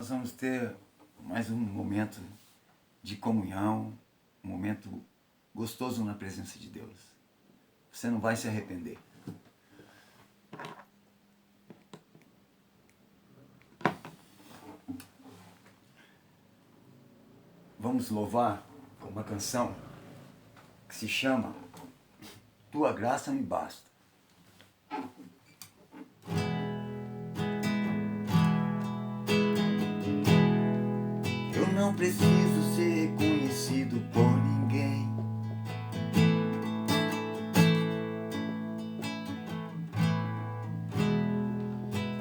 Nós vamos ter mais um momento de comunhão, um momento gostoso na presença de Deus. Você não vai se arrepender. Vamos louvar com uma canção que se chama Tua Graça Me Basta. Eu não preciso ser reconhecido por ninguém.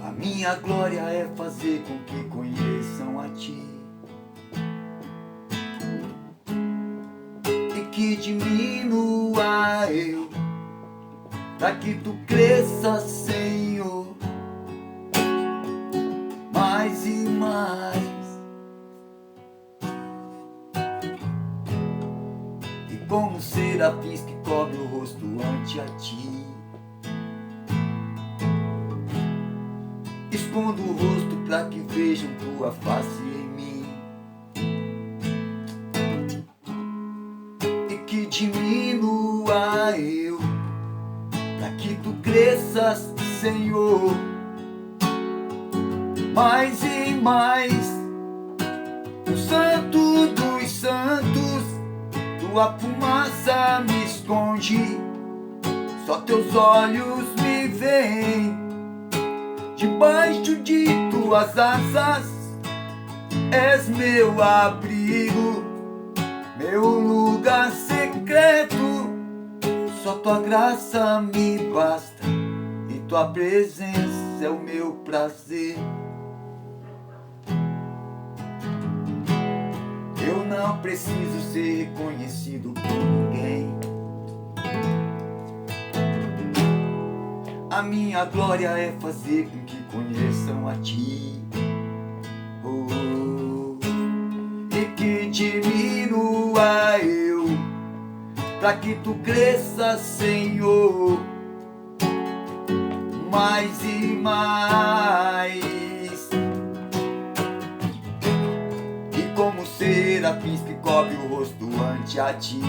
A minha glória é fazer com que conheçam a Ti e que diminua eu, para que Tu cresça, Senhor, mais e mais. E como serafins que cobre o rosto ante a Ti, escondo o rosto para que vejam Tua face em mim e que diminua eu, para que Tu cresças, Senhor, mais e mais. O Santo dos Santos, Tua fumaça me esconde, só Teus olhos me veem. Debaixo de Tuas asas és meu abrigo, meu lugar secreto. Só Tua graça me basta e Tua presença é o meu prazer. Eu não preciso ser reconhecido por ninguém. A minha glória é fazer com que conheçam a Ti, e que diminua eu, para que Tu cresças, Senhor, mais e mais. E como serafins que cobre o rosto ante a Ti,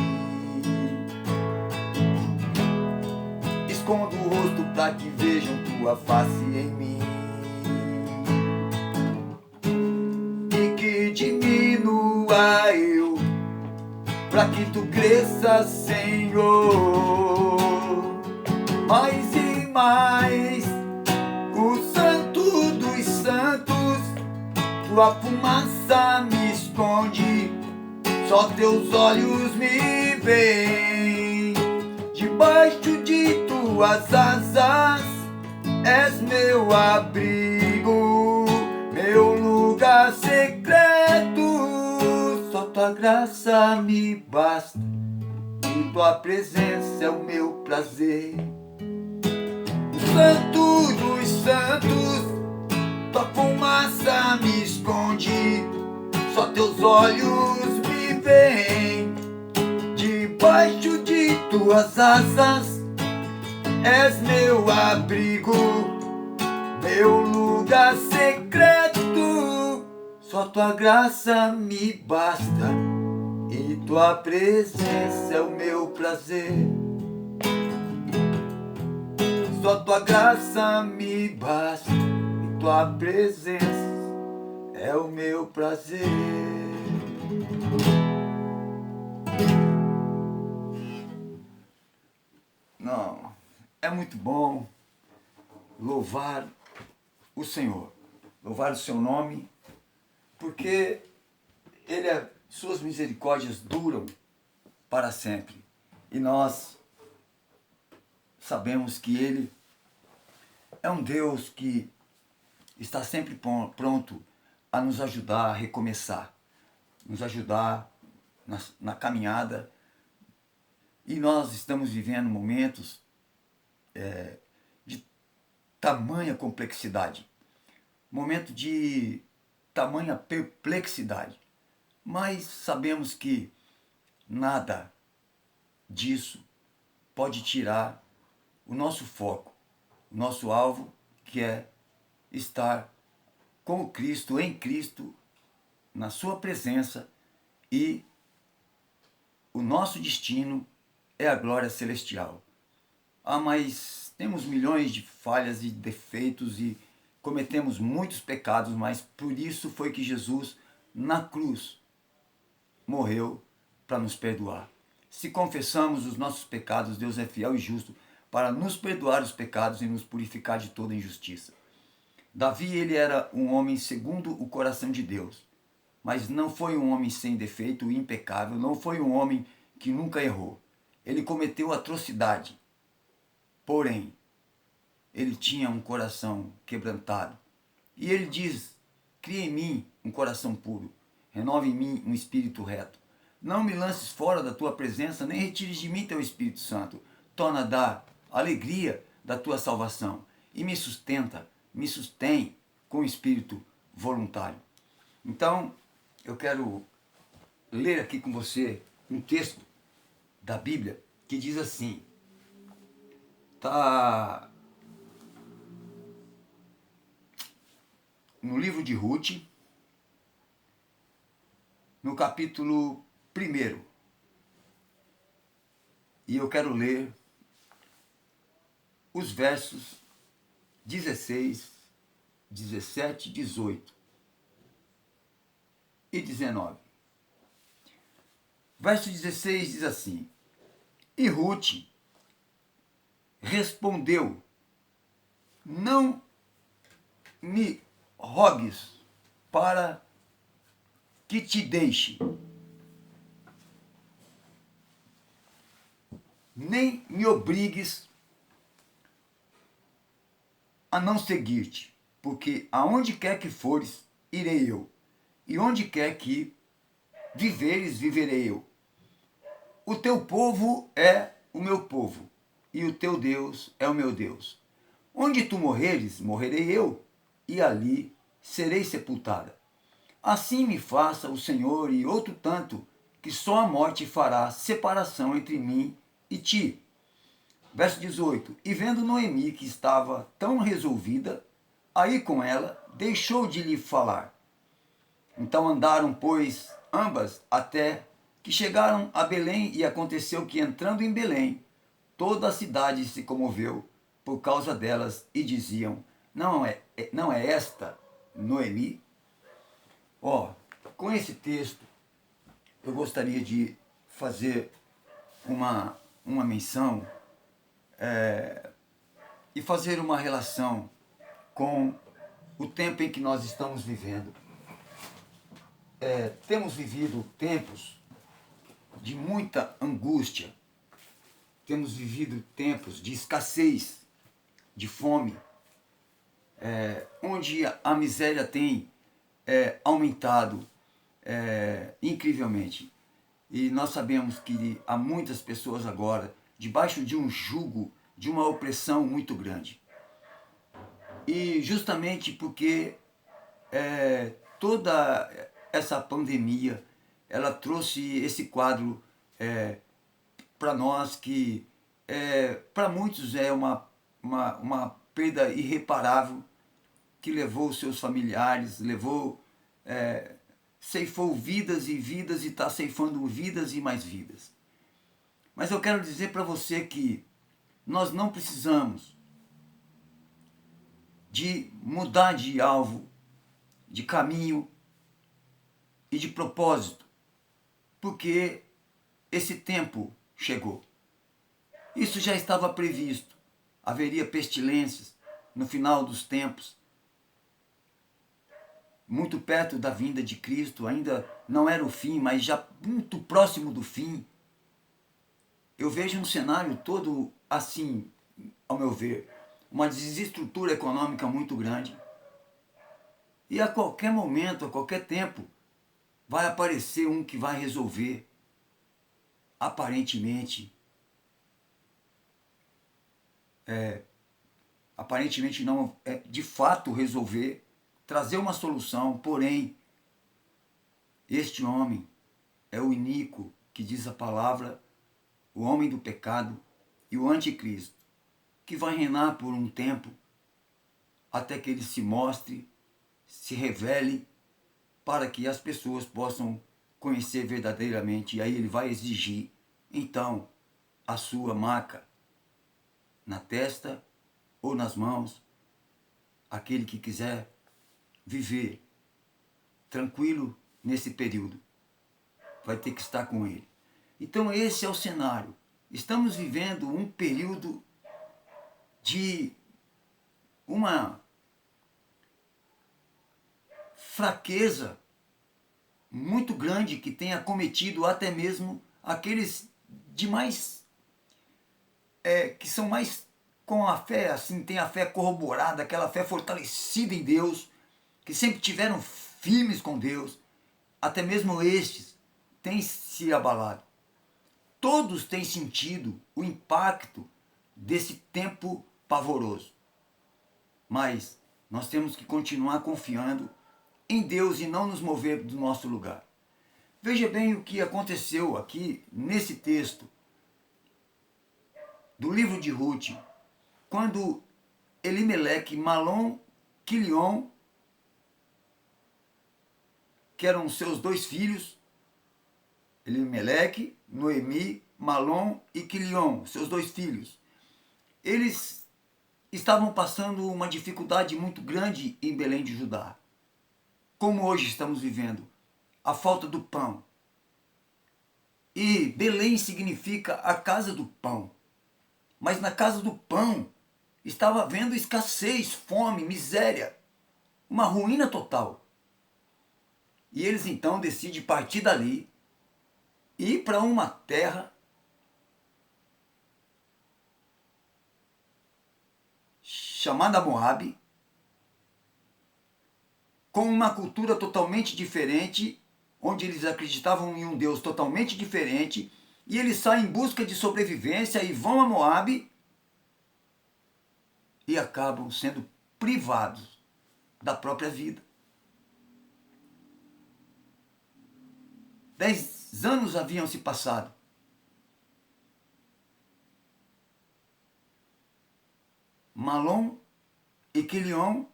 escondo o rosto para que vejam Tua face em mim e que diminua eu, para que Tu cresças, Senhor, mais e mais. O Santo dos Santos, Tua fumaça me esconde, só Teus olhos me veem. Debaixo de Tuas asas és meu abrigo, meu lugar secreto. Só Tua graça me basta e Tua presença é o meu prazer. O Santo dos Santos, Tua fumaça me esconde, só Teus olhos me veem. Debaixo de Tuas asas és meu abrigo, meu lugar secreto. Só Tua graça me basta e Tua presença é o meu prazer. Só Tua graça me basta e Tua presença é o meu prazer. Não, é muito bom louvar o Senhor, louvar o Seu nome, porque Suas misericórdias duram para sempre. E nós sabemos que Ele é um Deus que está sempre pronto a nos ajudar a recomeçar, nos ajudar na caminhada. E nós estamos vivendo momentos de tamanha complexidade, momento de tamanha perplexidade, mas sabemos que nada disso pode tirar o nosso foco, o nosso alvo, que é estar com Cristo, em Cristo, na sua presença, e o nosso destino é a glória celestial. Ah, mas temos milhões de falhas e defeitos e cometemos muitos pecados, mas por isso foi que Jesus, na cruz, morreu para nos perdoar. Se confessamos os nossos pecados, Deus é fiel e justo para nos perdoar os pecados e nos purificar de toda injustiça. Davi, ele era um homem segundo o coração de Deus, mas não foi um homem sem defeito, impecável, não foi um homem que nunca errou. Ele cometeu atrocidade, porém, ele tinha um coração quebrantado. E ele diz: cria em mim um coração puro, renova em mim um espírito reto. Não me lances fora da tua presença, nem retires de mim teu Espírito Santo. Torna a dar alegria da tua salvação e me sustém com o espírito voluntário. Então, eu quero ler aqui com você um texto da Bíblia que diz assim, está no livro de Ruth, no capítulo 1. E eu quero ler os versos 16, 17, 18 e 19. Verso 16 diz assim: E Ruth respondeu: Não me rogues para que te deixe, nem me obrigues a não seguir-te, porque aonde quer que fores, irei eu, e onde quer que viveres, viverei eu. O teu povo é o meu povo, e o teu Deus é o meu Deus. Onde tu morreres, morrerei eu, e ali serei sepultada. Assim me faça o Senhor, e outro tanto, que só a morte fará separação entre mim e ti. Verso 18. E vendo Noemi que estava tão resolvida a ir com ela, deixou de lhe falar. Então andaram, pois, ambas até que chegaram a Belém, e aconteceu que, entrando em Belém, toda a cidade se comoveu por causa delas, e diziam: não é esta Noemi? Ó, com esse texto, eu gostaria de fazer uma menção e fazer uma relação com o tempo em que nós estamos vivendo. Temos vivido tempos de muita angústia, temos vivido tempos de escassez, de fome, onde a miséria tem aumentado incrivelmente. E nós sabemos que há muitas pessoas agora debaixo de um jugo, de uma opressão muito grande. E justamente porque toda essa pandemia, ela trouxe esse quadro para nós que, para muitos, é uma perda irreparável, que levou seus familiares, ceifou vidas e vidas, e está ceifando vidas e mais vidas. Mas eu quero dizer para você que nós não precisamos de mudar de alvo, de caminho e de propósito, porque esse tempo chegou. Isso já estava previsto. Haveria pestilências no final dos tempos, muito perto da vinda de Cristo. Ainda não era o fim, mas já muito próximo do fim. Eu vejo um cenário todo assim, ao meu ver, uma desestrutura econômica muito grande. E a qualquer momento, a qualquer tempo, vai aparecer um que vai resolver, aparentemente não, de fato resolver, trazer uma solução. Porém, este homem é o iníquo, que diz a palavra, o homem do pecado e o anticristo, que vai reinar por um tempo, até que ele se mostre se revele para que as pessoas possam conhecer verdadeiramente. E aí ele vai exigir, então, a sua marca na testa ou nas mãos. Aquele que quiser viver tranquilo nesse período vai ter que estar com ele. Então esse é o cenário. Estamos vivendo um período de uma fraqueza muito grande que tem acometido até mesmo aqueles de mais que são mais com a fé, assim, tem a fé corroborada, aquela fé fortalecida em Deus, que sempre tiveram firmes com Deus. Até mesmo estes têm se abalado. Todos têm sentido o impacto desse tempo pavoroso. Mas nós temos que continuar confiando em Deus e não nos mover do nosso lugar. Veja bem o que aconteceu aqui nesse texto do livro de Ruth, quando Elimeleque, Malom, Quilion, que eram seus dois filhos, Elimeleque, Noemi, Malom e Quilion, seus dois filhos, eles estavam passando uma dificuldade muito grande em Belém de Judá. Como hoje estamos vivendo, a falta do pão. E Belém significa a casa do pão. Mas na casa do pão estava havendo escassez, fome, miséria, uma ruína total. E eles então decidem partir dali e ir para uma terra chamada Moabe, com uma cultura totalmente diferente, onde eles acreditavam em um Deus totalmente diferente, e eles saem em busca de sobrevivência e vão a Moabe e acabam sendo privados da própria vida. 10 anos haviam se passado. Malom e Quilion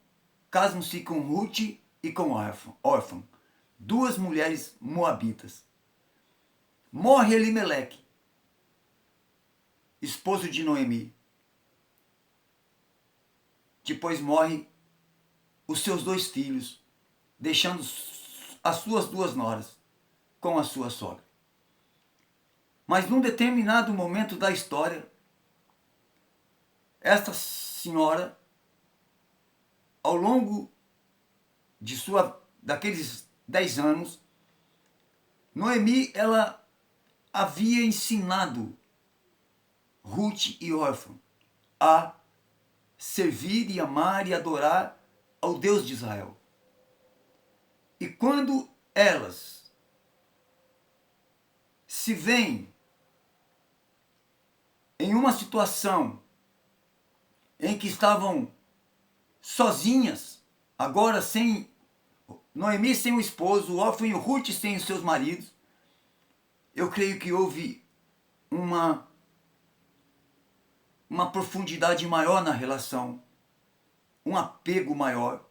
casam-se com Ruth e com Orfã, duas mulheres moabitas. Morre Elimeleque, esposo de Noemi. Depois morre os seus dois filhos, deixando as suas duas noras com a sua sogra. Mas num determinado momento da história, esta senhora, ao longo de daqueles 10 anos, Noemi, ela havia ensinado Ruth e Orfã a servir e amar e adorar ao Deus de Israel. E quando elas se veem em uma situação em que estavam sozinhas, agora sem Noemi, sem o esposo, Orfã e Ruth sem os seus maridos, eu creio que houve uma profundidade maior na relação, um apego maior,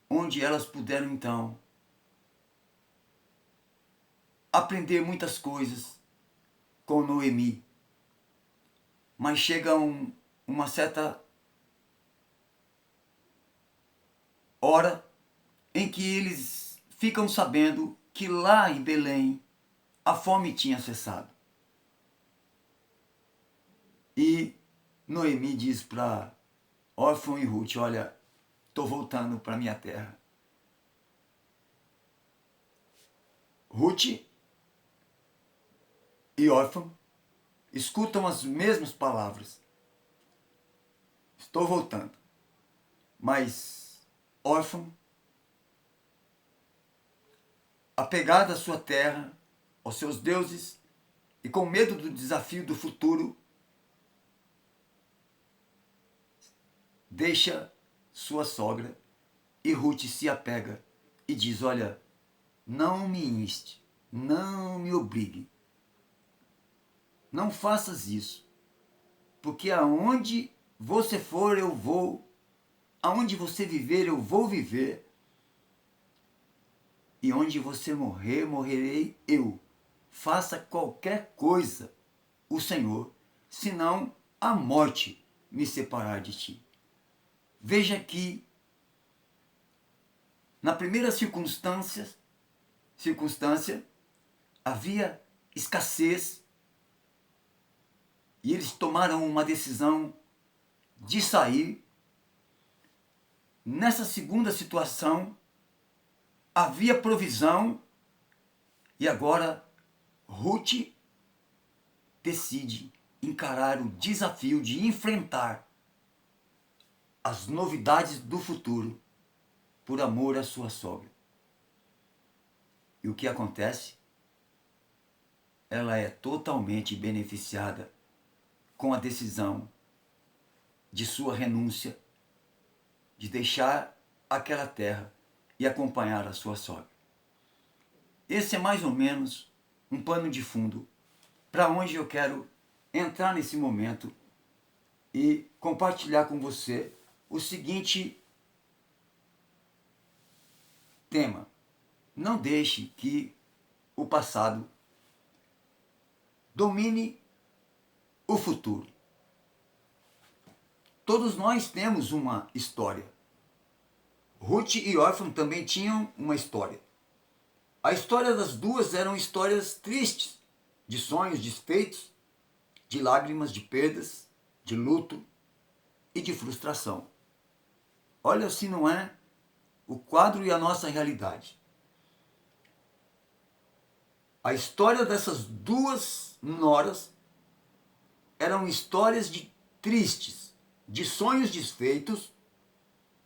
onde elas puderam então aprender muitas coisas com Noemi. Mas chega uma certa hora em que eles ficam sabendo que lá em Belém a fome tinha cessado. E Noemi diz para Orfã e Ruth: olha, estou voltando para minha terra. Ruth e Orfã escutam as mesmas palavras. Estou voltando. Mas Orfã, apegada à sua terra, aos seus deuses e com medo do desafio do futuro, deixa sua sogra e Ruth se apega e diz: olha, não me inste, não me obrigue, não faças isso, porque aonde você for eu vou, aonde você viver eu vou viver, e onde você morrer, morrerei eu. Faça qualquer coisa, o Senhor, senão a morte me separar de ti. Veja que, na primeira circunstância, havia escassez e eles tomaram uma decisão de sair. Nessa segunda situação, havia provisão e agora Ruth decide encarar o desafio de enfrentar as novidades do futuro por amor à sua sogra. E o que acontece? Ela é totalmente beneficiada com a decisão de sua renúncia, de deixar aquela terra e acompanhar a sua sogra. Esse é mais ou menos um pano de fundo para onde eu quero entrar nesse momento e compartilhar com você o seguinte tema: não deixe que o passado domine o futuro. Todos nós temos uma história. Ruth e Orfa também tinham uma história. A história das duas eram histórias tristes, de sonhos desfeitos, de lágrimas, de perdas, de luto e de frustração. Olha se não é o quadro e a nossa realidade. A história dessas duas noras eram histórias de tristes, de sonhos desfeitos,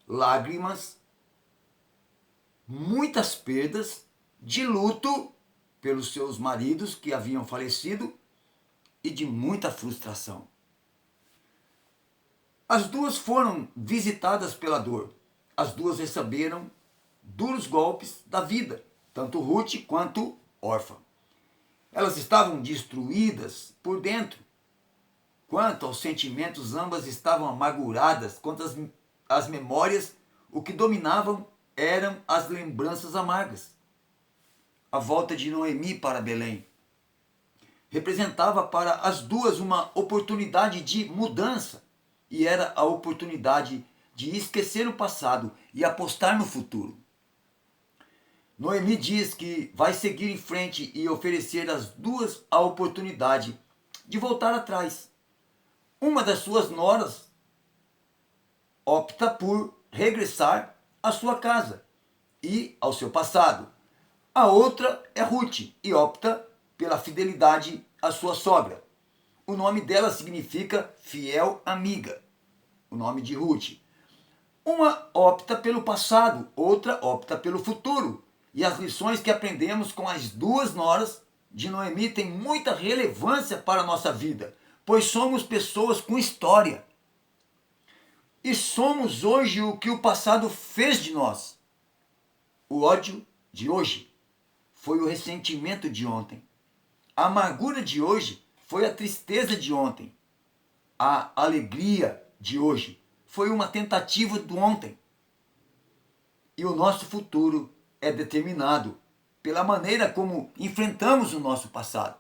lágrimas, muitas perdas, de luto pelos seus maridos que haviam falecido e de muita frustração. As duas foram visitadas pela dor. As duas receberam duros golpes da vida, tanto Ruth quanto Orfa. Elas estavam destruídas por dentro. Quanto aos sentimentos, ambas estavam amarguradas. Quanto às memórias, o que dominavam eram as lembranças amargas. A volta de Noemi para Belém representava para as duas uma oportunidade de mudança, e era a oportunidade de esquecer o passado e apostar no futuro. Noemi diz que vai seguir em frente e oferecer às duas a oportunidade de voltar atrás. Uma das suas noras opta por regressar à sua casa e ao seu passado. A outra é Ruth e opta pela fidelidade à sua sogra. O nome dela significa fiel amiga, o nome de Ruth. Uma opta pelo passado, outra opta pelo futuro. E as lições que aprendemos com as duas noras de Noemi têm muita relevância para a nossa vida, pois somos pessoas com história. E somos hoje o que o passado fez de nós. O ódio de hoje foi o ressentimento de ontem. A amargura de hoje foi a tristeza de ontem. A alegria de hoje foi uma tentativa do ontem. E o nosso futuro é determinado pela maneira como enfrentamos o nosso passado.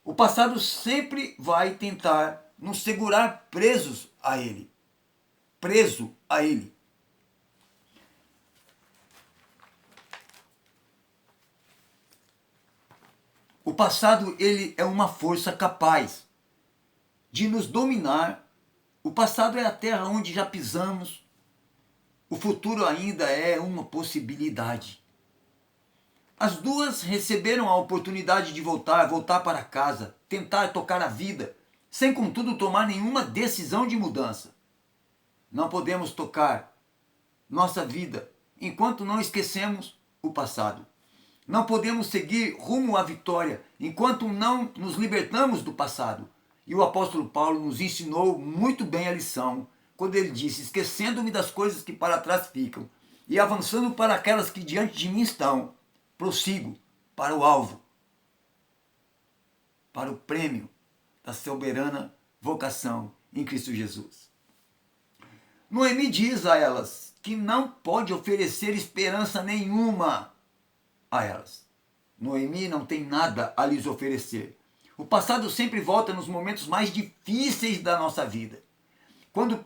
O passado sempre vai tentar nos segurar presos a ele. Preso a ele. O passado, ele é uma força capaz de nos dominar. O passado é a terra onde já pisamos. O futuro ainda é uma possibilidade. As duas receberam a oportunidade de voltar para casa, tentar tocar a vida, sem contudo tomar nenhuma decisão de mudança. Não podemos tocar nossa vida enquanto não esquecemos o passado. Não podemos seguir rumo à vitória enquanto não nos libertamos do passado. E o apóstolo Paulo nos ensinou muito bem a lição quando ele disse: esquecendo-me das coisas que para trás ficam e avançando para aquelas que diante de mim estão, prossigo para o alvo, para o prêmio da soberana vocação em Cristo Jesus. Noemi diz a elas que não pode oferecer esperança nenhuma a elas. Noemi não tem nada a lhes oferecer. O passado sempre volta nos momentos mais difíceis da nossa vida. Quando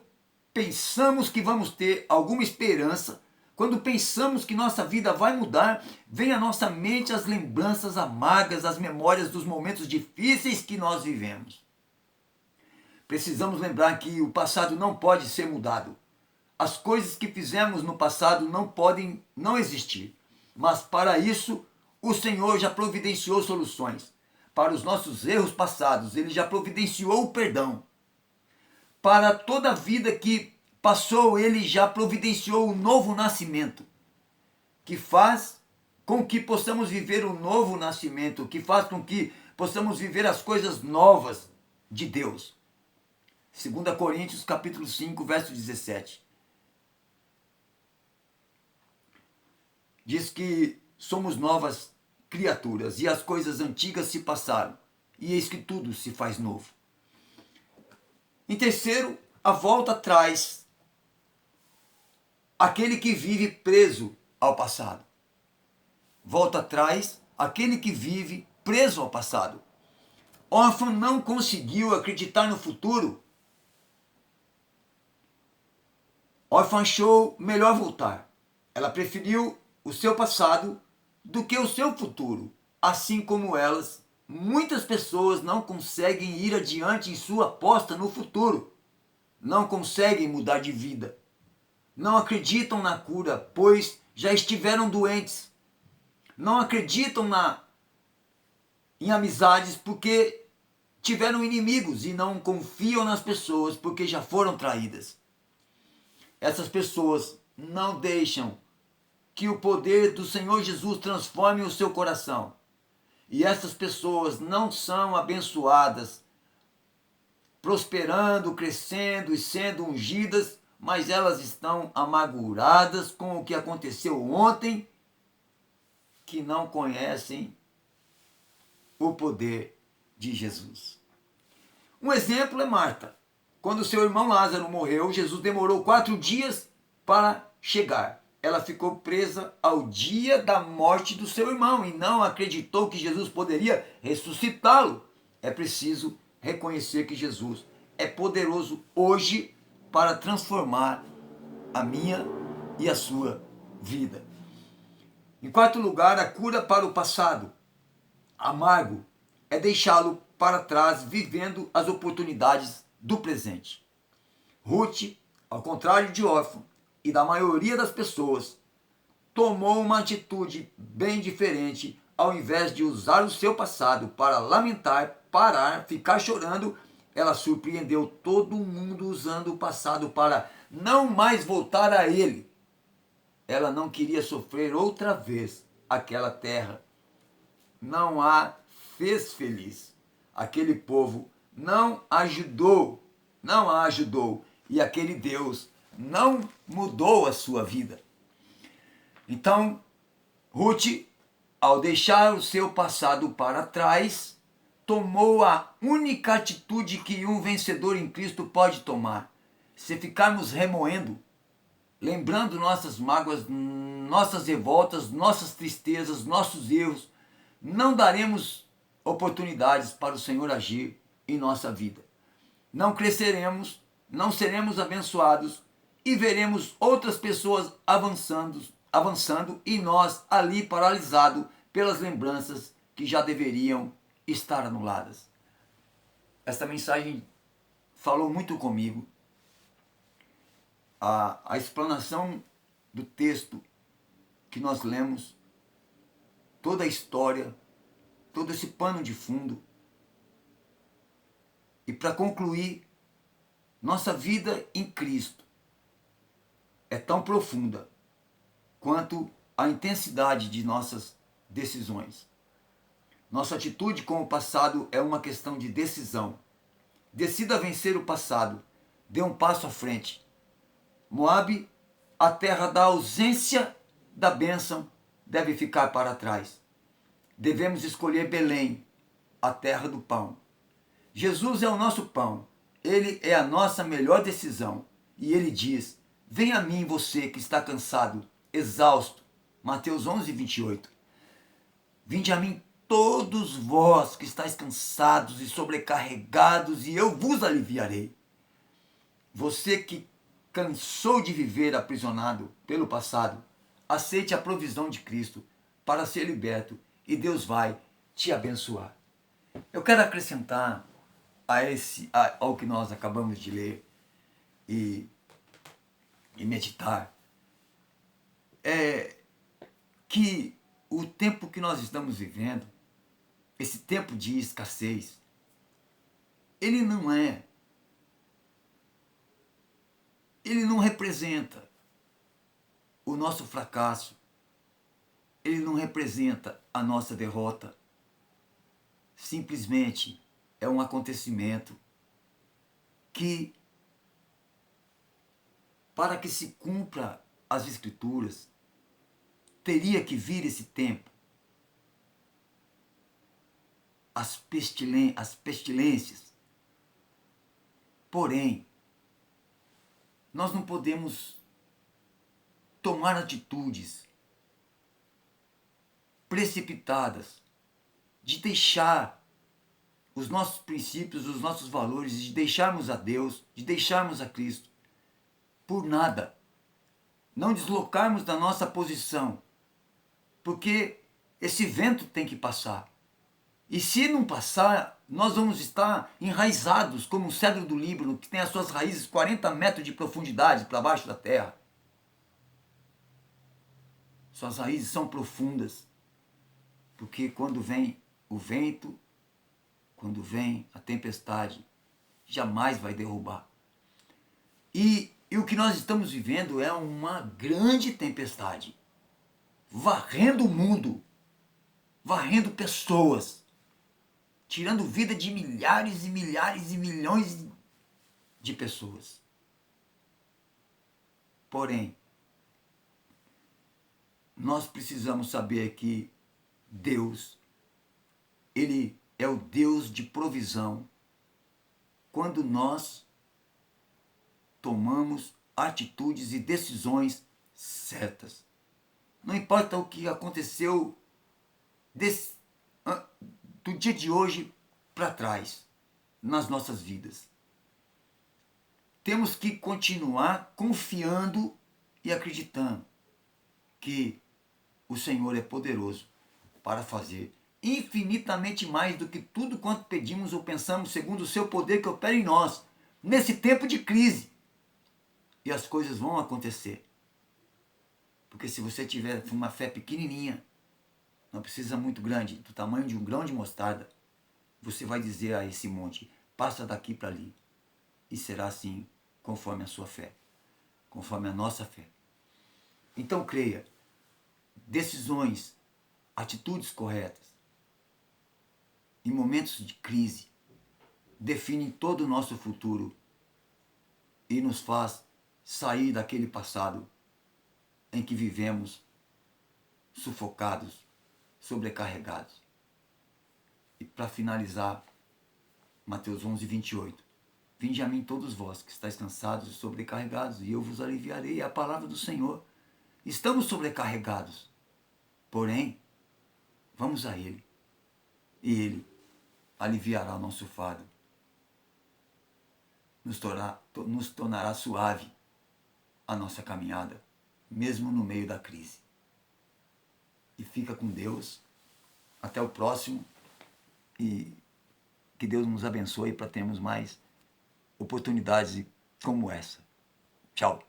pensamos que vamos ter alguma esperança, quando pensamos que nossa vida vai mudar, vem à nossa mente as lembranças amargas, as memórias dos momentos difíceis que nós vivemos. Precisamos lembrar que o passado não pode ser mudado. As coisas que fizemos no passado não podem não existir. Mas para isso, o Senhor já providenciou soluções. Para os nossos erros passados, Ele já providenciou o perdão. Para toda a vida que passou, Ele já providenciou o novo nascimento, que faz com que possamos viver o novo nascimento, que faz com que possamos viver as coisas novas de Deus. 2 Coríntios capítulo 5, verso 17. Diz que somos novas criaturas e as coisas antigas se passaram, e eis que tudo se faz novo. Em terceiro, a volta traz aquele que vive preso ao passado. Volta atrás aquele que vive preso ao passado. Órfã não conseguiu acreditar no futuro. Órfã achou melhor voltar. Ela preferiu o seu passado do que o seu futuro. Assim como elas, muitas pessoas não conseguem ir adiante em sua aposta no futuro. Não conseguem mudar de vida. Não acreditam na cura, pois já estiveram doentes. Não acreditam em amizades porque tiveram inimigos e não confiam nas pessoas porque já foram traídas. Essas pessoas não deixam que o poder do Senhor Jesus transforme o seu coração. E essas pessoas não são abençoadas, prosperando, crescendo e sendo ungidas, mas elas estão amarguradas com o que aconteceu ontem, que não conhecem o poder de Jesus. Um exemplo é Marta. Quando seu irmão Lázaro morreu, Jesus demorou 4 dias para chegar. Ela ficou presa ao dia da morte do seu irmão e não acreditou que Jesus poderia ressuscitá-lo. É preciso reconhecer que Jesus é poderoso hoje para transformar a minha e a sua vida. Em quarto lugar, a cura para o passado amargo é deixá-lo para trás, vivendo as oportunidades do presente. Ruth, ao contrário de Órfã e da maioria das pessoas, tomou uma atitude bem diferente. Ao invés de usar o seu passado para lamentar, parar, ficar chorando, ela surpreendeu todo mundo usando o passado para não mais voltar a ele. Ela não queria sofrer outra vez aquela terra. Não a fez feliz. Aquele povo não a ajudou. E aquele Deus não mudou a sua vida. Então, Ruth, ao deixar o seu passado para trás, tomou a única atitude que um vencedor em Cristo pode tomar. Se ficarmos remoendo, lembrando nossas mágoas, nossas revoltas, nossas tristezas, nossos erros, não daremos oportunidades para o Senhor agir em nossa vida. Não cresceremos, não seremos abençoados e veremos outras pessoas avançando e nós ali paralisados pelas lembranças que já deveriam estar anuladas. Esta mensagem falou muito comigo. A explanação do texto que nós lemos, toda a história, todo esse pano de fundo. E para concluir, nossa vida em Cristo é tão profunda quanto a intensidade de nossas decisões. Nossa atitude com o passado é uma questão de decisão. Decida vencer o passado, dê um passo à frente. Moabe, a terra da ausência da bênção, deve ficar para trás. Devemos escolher Belém, a terra do pão. Jesus é o nosso pão. Ele é a nossa melhor decisão. E ele diz: Venha a mim você que está cansado, exausto. Mateus 11, 28. Vinde a mim todos vós que estáis cansados e sobrecarregados, e eu vos aliviarei. Você que cansou de viver aprisionado pelo passado, aceite a provisão de Cristo para ser liberto e Deus vai te abençoar. Eu quero acrescentar ao que nós acabamos de ler e meditar, que o tempo que nós estamos vivendo, esse tempo de escassez, ele não representa o nosso fracasso, ele não representa a nossa derrota. Simplesmente é um acontecimento que, para que se cumpra as Escrituras, teria que vir esse tempo. As pestilências. Porém, nós não podemos tomar atitudes precipitadas de deixar os nossos princípios, os nossos valores, de deixarmos a Deus, de deixarmos a Cristo por nada. Não deslocarmos da nossa posição, porque esse vento tem que passar. E se não passar, nós vamos estar enraizados como o cedro do Líbano, que tem as suas raízes 40 metros de profundidade para baixo da terra. Suas raízes são profundas, porque quando vem o vento, quando vem a tempestade, jamais vai derrubar. E o que nós estamos vivendo é uma grande tempestade, varrendo o mundo, varrendo pessoas, tirando vida de milhares e milhares e milhões de pessoas. Porém, nós precisamos saber que Deus, Ele é o Deus de provisão quando nós tomamos atitudes e decisões certas. Não importa o que aconteceu do dia de hoje para trás, nas nossas vidas. Temos que continuar confiando e acreditando que o Senhor é poderoso para fazer infinitamente mais do que tudo quanto pedimos ou pensamos, segundo o seu poder que opera em nós, nesse tempo de crise. E as coisas vão acontecer. Porque se você tiver uma fé pequenininha, não precisa muito grande, do tamanho de um grão de mostarda, você vai dizer a esse monte, passa daqui para ali. E será assim, conforme a sua fé, conforme a nossa fé. Então creia, decisões, atitudes corretas, em momentos de crise, definem todo o nosso futuro e nos faz sair daquele passado em que vivemos sufocados, sobrecarregados. E para finalizar, Mateus 11, 28. Vinde a mim todos vós que estáis cansados e sobrecarregados, e eu vos aliviarei. É a palavra do Senhor. Estamos sobrecarregados, porém, vamos a Ele, e Ele aliviará o nosso fardo. Nos tornará suave a nossa caminhada, mesmo no meio da crise. E fica com Deus. Até o próximo. E que Deus nos abençoe para termos mais oportunidades como essa. Tchau.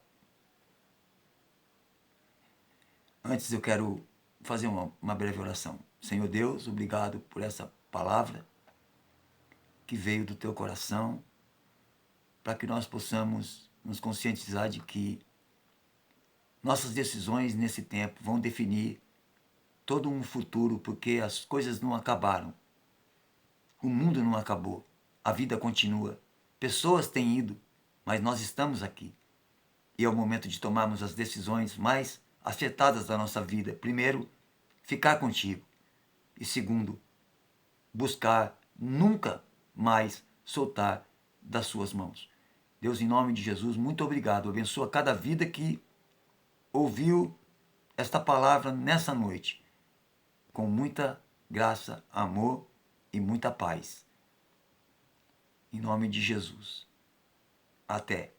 Antes eu quero fazer uma breve oração. Senhor Deus, obrigado por essa palavra que veio do teu coração, para que nós possamos nos conscientizar de que nossas decisões nesse tempo vão definir todo um futuro, porque as coisas não acabaram. O mundo não acabou. A vida continua. Pessoas têm ido, mas nós estamos aqui. E é o momento de tomarmos as decisões mais acertadas da nossa vida. Primeiro, ficar contigo. E segundo, buscar nunca mais soltar das suas mãos. Deus, em nome de Jesus, muito obrigado. Abençoa cada vida que ouviu esta palavra nessa noite, com muita graça, amor e muita paz. Em nome de Jesus. Até.